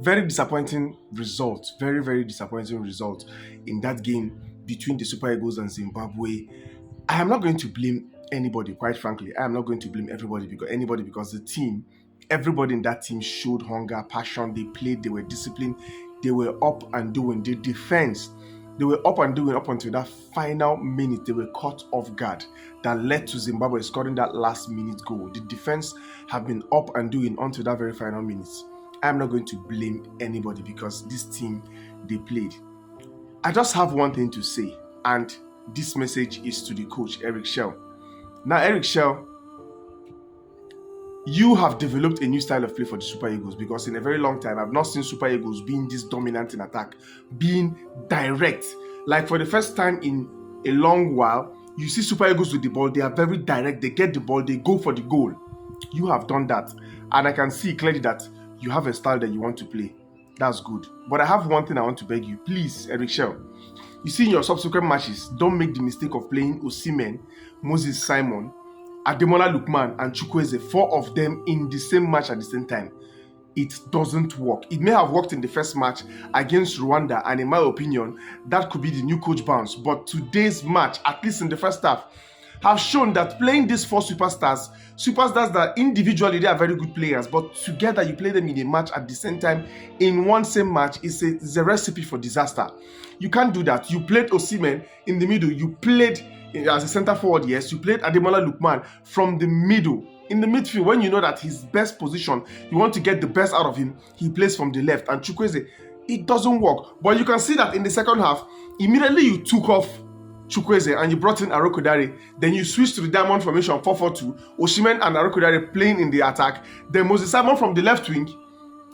Very disappointing result. Very, very disappointing result in that game between the Super Eagles and Zimbabwe. I am not going to blame anybody, quite frankly. I am not going to blame because the team, everybody in that team showed hunger, passion. They played, they were disciplined, they were up and doing. The defense, they were up and doing up until that final minute. They were caught off guard that led to Zimbabwe scoring that last minute goal. The defense have been up and doing until that very final minute. I'm not going to blame anybody because this team, they played. I just have one thing to say, and this message is to the coach, Eric Shell. Now, Eric Shell, you have developed a new style of play for the Super Eagles because in a very long time, I've not seen Super Eagles being this dominant in attack, being direct. Like for the first time in a long while, you see Super Eagles with the ball, they are very direct, they get the ball, they go for the goal. You have done that, and I can see clearly that you have a style that you want to play. That's good. But I have one thing I want to beg you. Please, Eric Shell, you see in your subsequent matches, don't make the mistake of playing Osimhen, Moses Simon, Ademola Lookman, and Chukwueze, 4 of them in the same match at the same time. It doesn't work. It may have worked in the first match against Rwanda, and in my opinion, that could be the new coach bounce. But today's match, at least in the first half, have shown that playing these 4 superstars that individually they are very good players, but together you play them in a match at the same time in one same match is a recipe for disaster. You can't do that. You played Osimhen in the middle. You played as a center forward, yes. You played Ademola Lookman from the middle. In the midfield, when you know that his best position, you want to get the best out of him, he plays from the left. And Chukwueze, it doesn't work. But you can see that in the second half, immediately you took off Chukwueze and you brought in Arokodare. Then you switched to the diamond formation 4-4-2. Osimhen and Arokodare playing in the attack. Then Moses Simon from the left wing,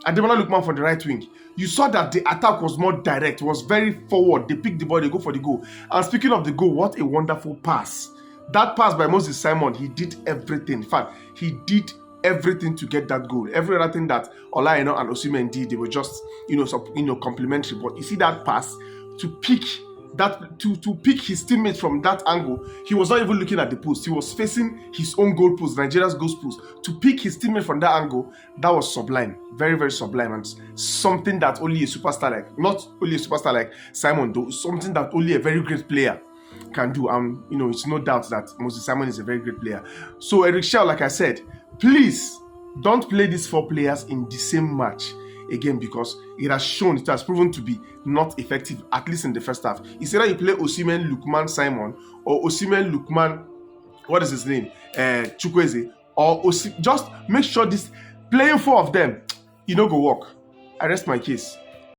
Ademola Lookman from the right wing. You saw that the attack was more direct, was very forward. They pick the ball, they go for the goal. And speaking of the goal, what a wonderful pass. That pass by Moses Simon, he did everything. In fact, he did everything to get that goal. Every other thing that Ola Aina and Osimhen did, they were just, complimentary. But you see that pass to pick his teammates from that angle, he was not even looking at the post. He was facing his own goal post, Nigeria's goal post. To pick his teammate from that angle, that was sublime. Very, very sublime. And something that only a superstar not only a superstar like Simon, though, something that only a very great player can do. It's no doubt that Moses Simon is a very great player. So Eric Shell, like I said, please don't play these 4 players in the same match again, because it has proven to be not effective, at least in the first half. It's either you play Osimhen, Lookman, Simon, or Osimhen, Lookman, what is his name? Chukwueze, or just make sure this playing 4 of them, go work. I rest my case.